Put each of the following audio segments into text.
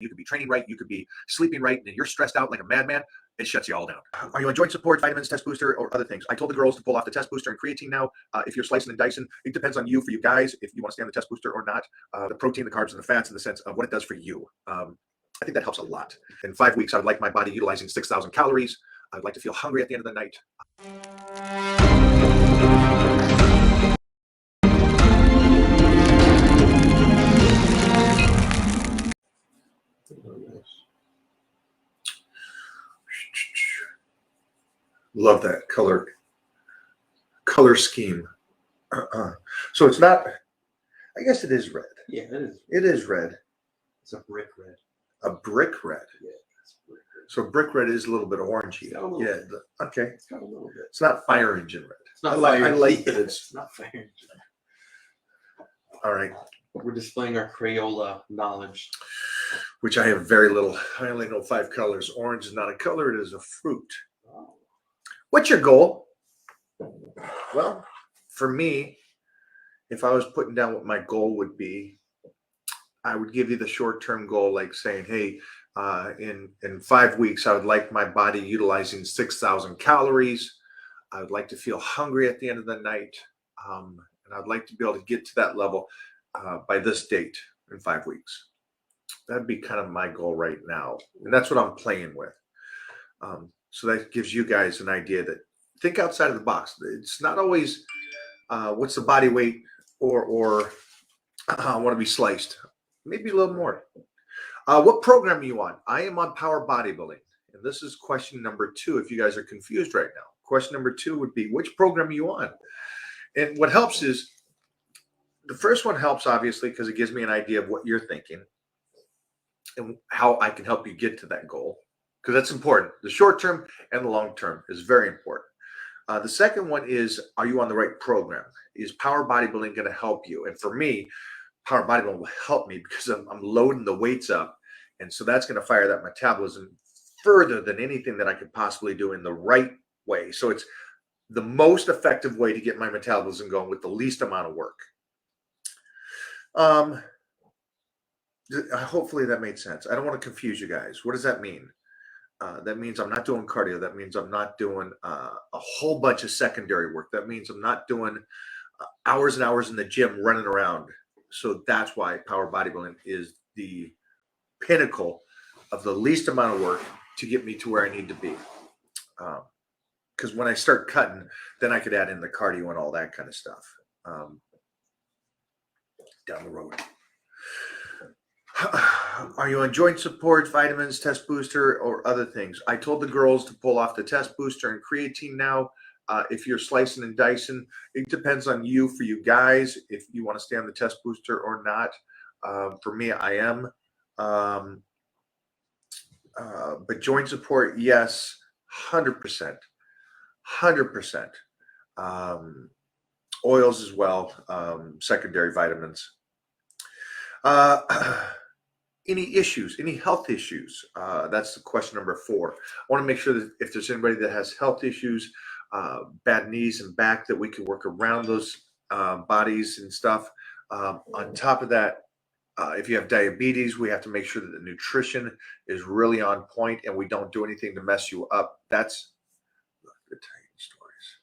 You could be training right. You could be sleeping right. And you're stressed out like a madman. It shuts you all down. Are you on joint support, vitamins, test booster, or other things? I told the girls to pull off the test booster and creatine now. If you're slicing and dicing, it depends on you for you guys, if you want to stay on the test booster or not. The protein, the carbs, and the fats in the sense of what it does for you. I think that helps a lot. In 5 weeks, I would like my body utilizing 6,000 calories. I'd like to feel hungry at the end of the night. Love that color scheme. So it's not, I guess it is red. Yeah, it is. It is red. It's a brick red. A brick red. Yeah, it's brick red. So brick red is a little bit orangey. Yeah. Okay. It's got a little bit. It's not fire engine red. It's not I like that it's not fire engine. All right. We're displaying our Crayola knowledge. Which I have very little. I only know 5 colors. Orange is not a color, it is a fruit. Oh. What's your goal? Well, for me, if I was putting down what my goal would be, I would give you the short-term goal, like saying, hey, in 5 weeks, I would like my body utilizing 6,000 calories. I would like to feel hungry at the end of the night. And I'd like to be able to get to that level by this date in 5 weeks. That'd be kind of my goal right now. And that's what I'm playing with. So that gives you guys an idea that think outside of the box. It's not always what's the body weight or I want to be sliced. Maybe a little more. What program are you on? I am on power bodybuilding. And this is question number 2 if you guys are confused right now. Question number 2 would be, which program are you on? And what helps is, the first one helps obviously because it gives me an idea of what you're thinking and how I can help you get to that goal, because that's important. The short term and the long term is very important. The second one is, are you on the right program? Is power bodybuilding going to help you? And for me, power bodybuilding will help me because I'm loading the weights up. And so that's going to fire that metabolism further than anything that I could possibly do in the right way. So it's the most effective way to get my metabolism going with the least amount of work. Hopefully that made sense. I don't want to confuse you guys. What does that mean? That means I'm not doing cardio. That means I'm not doing a whole bunch of secondary work. That means I'm not doing hours and hours in the gym running around. So that's why power bodybuilding is the pinnacle of the least amount of work to get me to where I need to be. Because when I start cutting, then I could add in the cardio and all that kind of stuff down the road. Are you on joint support, vitamins, test booster, or other things? I told the girls to pull off the test booster and creatine now. If you're slicing and dicing, it depends on you for you guys, if you want to stay on the test booster or not. For me, I am. But joint support, yes, 100%. 100%. Oils as well, secondary vitamins. Any issues, any health issues? That's the question number 4. I want to make sure that if there's anybody that has health issues, bad knees and back, that we can work around those bodies and stuff. On top of that, if you have diabetes, we have to make sure that the nutrition is really on point and we don't do anything to mess you up. That's good stories.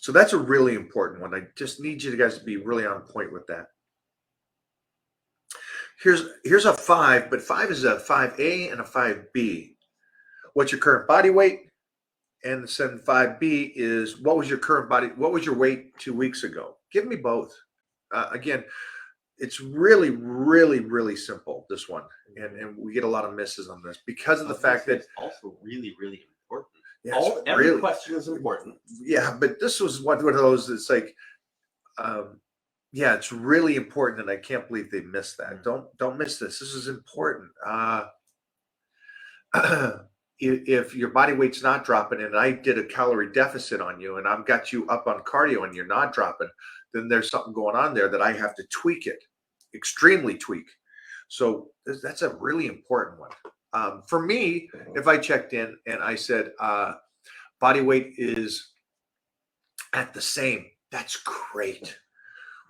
So that's a really important one. I just need you guys to be really on point with that. Here's a 5, but 5 is a 5A and a 5B. What's your current body weight? And then 5B is, what was your current body? What was your weight 2 weeks ago? Give me both. Again, it's really, really, really simple, this one. And we get a lot of misses on this because of the fact that it's also really, really important. Yeah, every question is important. Yeah, but this was one of those that's like, yeah, it's really important, and I can't believe they missed that. Don't miss this. This is important. If your body weight's not dropping, and I did a calorie deficit on you, and I've got you up on cardio, and you're not dropping, then there's something going on there that I have to tweak it, extremely tweak. So that's a really important one. For me, if I checked in and I said body weight is at the same, that's great.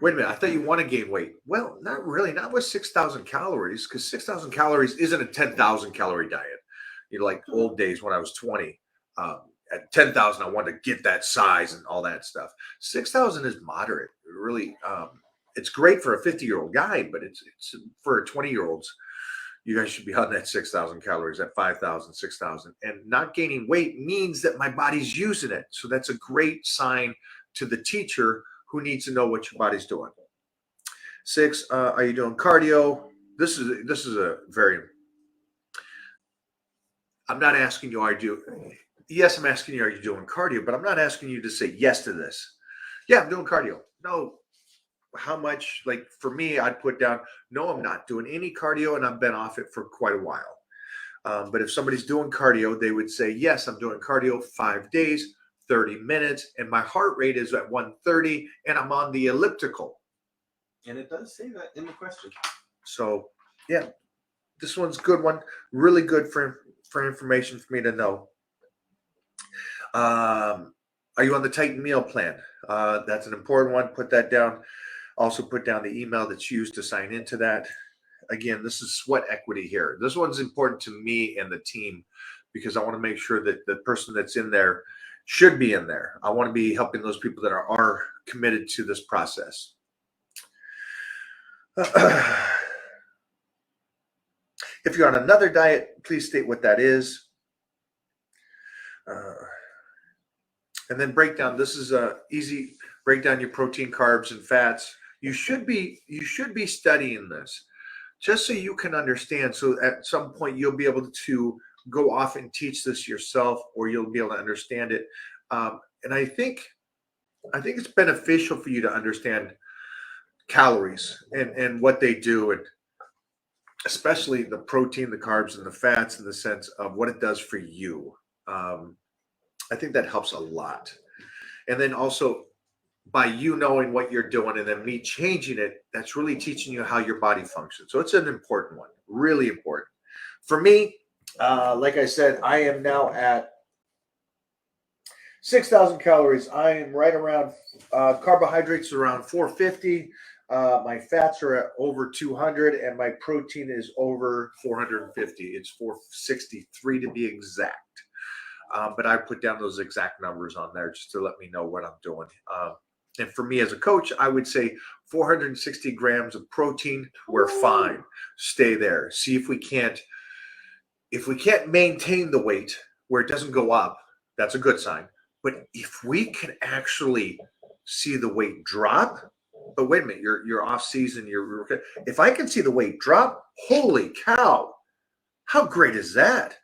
Wait a minute, I thought you want to gain weight. Well, not really, not with 6,000 calories, because 6,000 calories isn't a 10,000 calorie diet. Like old days when I was 20. At 10,000, I wanted to get that size and all that stuff. 6,000 is moderate. Really, it's great for a 50-year-old guy, but it's for 20-year-olds. You guys should be on that 6,000 calories, at 5,000, 6,000. And not gaining weight means that my body's using it. So that's a great sign to the teacher who needs to know what your body's doing. 6, are you doing cardio? This is a very, I'm not asking you, yes, I'm asking you, are you doing cardio? But I'm not asking you to say yes to this. Yeah, I'm doing cardio. No. How much? Like for me, I'd put down, no, I'm not doing any cardio, and I've been off it for quite a while. But if somebody's doing cardio, they would say, yes, I'm doing cardio 5 days, 30 minutes, and my heart rate is at 130, and I'm on the elliptical. And it does say that in the question. So, yeah, this one's a good one. Really good for information for me to know. Are you on the Titan meal plan? That's an important one. Put that down. Also put down the email that's used to sign into that. Again, this is sweat equity here. This one's important to me and the team because I want to make sure that the person that's in there should be in there. I want to be helping those people that are committed to this process. If you're on another diet, please state what that is. And then break down. This is a easy break down your protein, carbs, and fats. You should be studying this just so you can understand. So at some point you'll be able to go off and teach this yourself, or you'll be able to understand it. And I think it's beneficial for you to understand calories and what they do, and especially the protein, the carbs, and the fats in the sense of what it does for you. I think that helps a lot. And then also by you knowing what you're doing and then me changing it, that's really teaching you how your body functions. So it's an important one, really important. For me, like I said, I am now at 6,000 calories. I am right around carbohydrates around 450. My fats are at over 200, and my protein is over 450. It's 463 to be exact. But I put down those exact numbers on there just to let me know what I'm doing. And for me as a coach, I would say 460 grams of protein, we're fine. Stay there. See if we can't maintain the weight where it doesn't go up, that's a good sign. But if we can actually see the weight drop, but wait a minute, you're off season, if I can see the weight drop, holy cow, how great is that?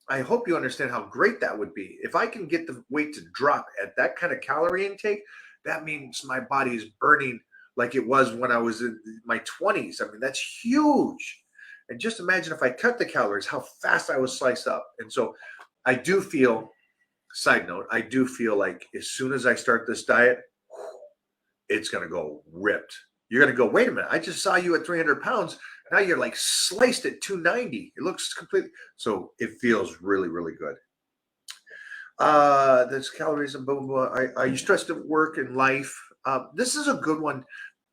I hope you understand how great that would be. If I can get the weight to drop at that kind of calorie intake, that means my body is burning like it was when I was in my 20s. I mean, that's huge. And just imagine if I cut the calories, how fast I would slice up. And so I do feel, side note, I do feel like as soon as I start this diet, it's going to go ripped. You're going to go, wait a minute, I just saw you at 300 pounds. Now you're like sliced at 290. It looks completely, so it feels really, really good. There's calories and blah, blah, blah. Are you stressed at work and life? This is a good one.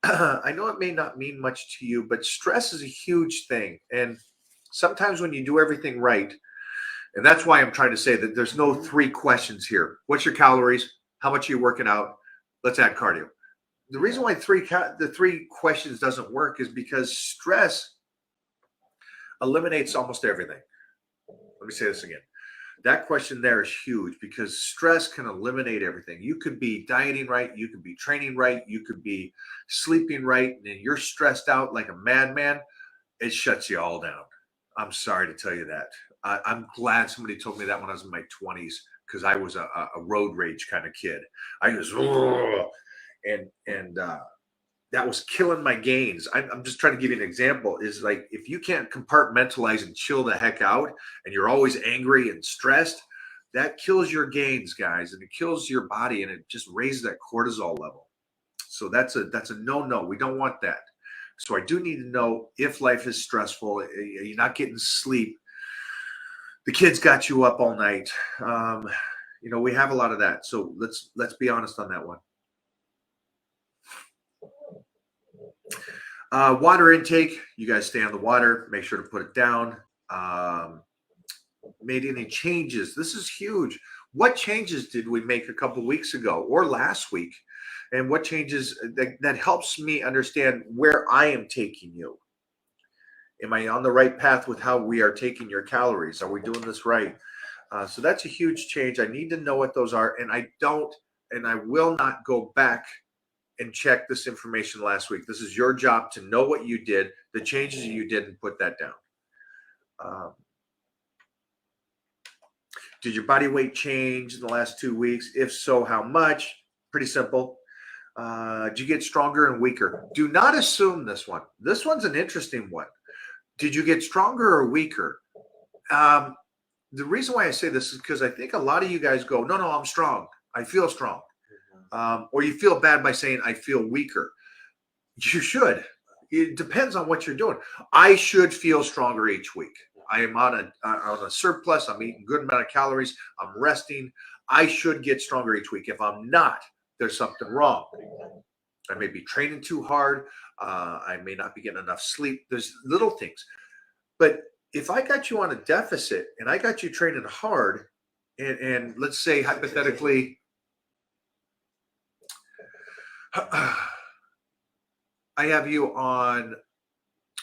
I know it may not mean much to you, but stress is a huge thing. And sometimes when you do everything right, and that's why I'm trying to say that there's no 3 questions here. What's your calories? How much are you working out? Let's add cardio. The reason why the 3 questions doesn't work is because stress eliminates almost everything. Let me say this again. That question there is huge because stress can eliminate everything. You could be dieting right, you could be training right, you could be sleeping right, and then you're stressed out like a madman. It shuts you all down. I'm sorry to tell you that. I'm glad somebody told me that when I was in my 20s because I was a road rage kind of kid. I was, and that was killing my gains. I'm just trying to give you an example. Is like if you can't compartmentalize and chill the heck out, and you're always angry and stressed, that kills your gains, guys, and it kills your body, and it just raises that cortisol level. So that's a no. We don't want that. So I do need to know if life is stressful, you're not getting sleep, the kids got you up all night. We have a lot of that. So let's be honest on that one. Water intake, you guys stay on the water, make sure to put it down. Made any changes? This is huge. What changes did we make a couple weeks ago or last week? And what changes that helps me understand where I am taking you? Am I on the right path with how we are taking your calories? Are we doing this right? So that's a huge change. I need to know what those are. And I don't, and I will not go back and check this information last week. This is your job to know what you did, the changes you did, and put that down. Did your body weight change in the last 2 weeks? If so, how much? Pretty simple. Did you get stronger and weaker? Do not assume this one. This one's an interesting one. Did you get stronger or weaker? The reason why I say this is because I think a lot of you guys go, no, I'm strong. I feel strong. Or you feel bad by saying I feel weaker. You should. It depends on what you're doing. I should feel stronger each week. I am on a surplus. I'm eating a good amount of calories. I'm resting. I should get stronger each week. If I'm not, there's something wrong. I may be training too hard. I may not be getting enough sleep. There's little things. But if I got you on a deficit and I got you training hard, and let's say hypothetically, I have you on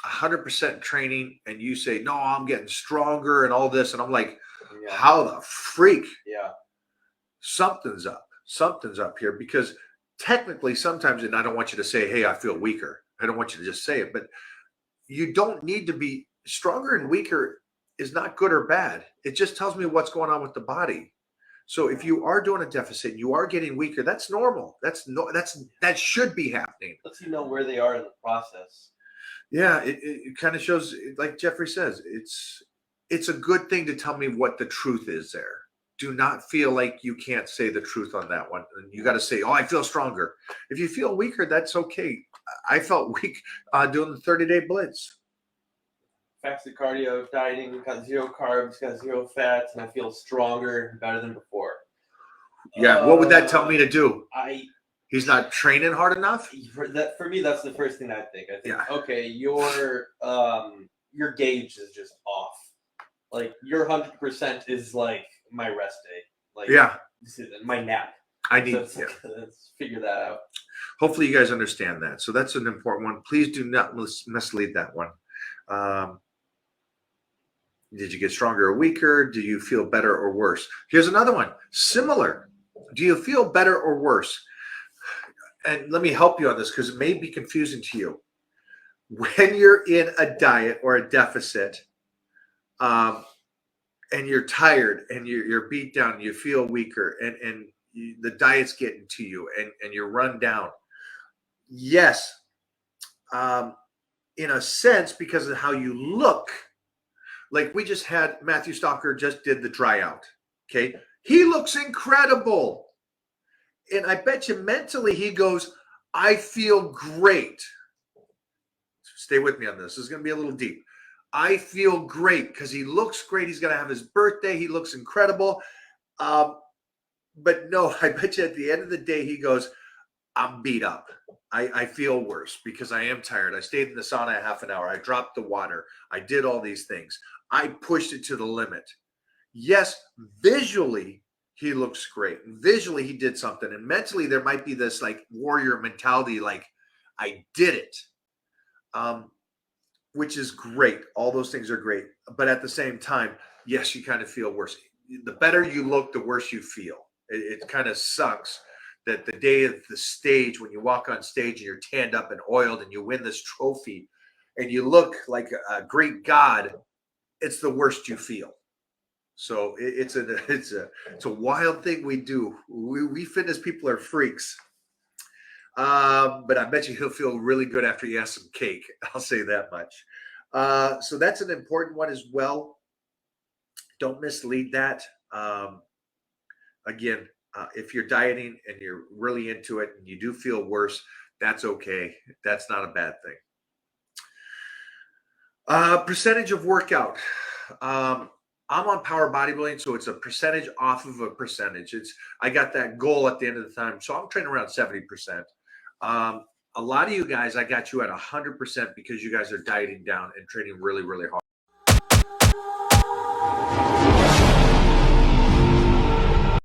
100% training and you say, no, I'm getting stronger and all this. And I'm like, how the freak? Yeah. Something's up here, because technically sometimes, and I don't want you to say, hey, I feel weaker. I don't want you to just say it, but you don't need to be stronger and weaker is not good or bad. It just tells me what's going on with the body. So if you are doing a deficit and you are getting weaker, that's normal. That should be happening. Lets you know where they are in the process. Yeah, it kind of shows, like Jeffrey says, it's a good thing to tell me what the truth is there. Do not feel like you can't say the truth on that one. You got to say, oh, I feel stronger. If you feel weaker, that's okay. I felt weak doing the 30-day blitz. Fasted cardio, dieting, got 0 carbs, got 0 fats, and I feel stronger, better than before. Yeah, what would that tell me to do? He's not training hard enough? For me, that's the first thing I think. I think, yeah. Okay, your gauge is just off. Like, your 100% is like my rest day. Like, yeah, this is my nap. Let's figure that out. Hopefully you guys understand that. So that's an important one. Please do not mislead that one. Did you get stronger or weaker? Do you feel better or worse? Here's another one. Similar. Do you feel better or worse? And let me help you on this because it may be confusing to you. When you're in a diet or a deficit, and you're tired and you're beat down, you feel weaker, and the diet's getting to you and you're run down. Yes, in a sense, because of how you look. Like we just had Matthew Stalker just did the dry out. Okay. He looks incredible. And I bet you mentally he goes, I feel great. Stay with me on this. This is going to be a little deep. I feel great because he looks great. He's going to have his birthday. He looks incredible. But no, I bet you at the end of the day, he goes, I'm beat up. I feel worse because I am tired. I stayed in the sauna a half an hour. I dropped the water. I did all these things. I pushed it to the limit. Yes, visually, he looks great. Visually, he did something. And mentally, there might be this like warrior mentality, like, I did it, which is great. All those things are great. But at the same time, yes, you kind of feel worse. The better you look, the worse you feel. It kind of sucks that the day of the stage, when you walk on stage and you're tanned up and oiled and you win this trophy and you look like a great God, it's the worst you feel. So it's a wild thing we do. We fitness people are freaks. But I bet you he'll feel really good after he has some cake. I'll say that much. So that's an important one as well. Don't mislead that. Again, if you're dieting and you're really into it and you do feel worse, that's okay. That's not a bad thing. Percentage of workout. I'm on power bodybuilding, so it's a percentage off of a percentage. I got that goal at the end of the time, so I'm training around 70%. a lot of you guys, I got you at 100% because you guys are dieting down and training really, really hard.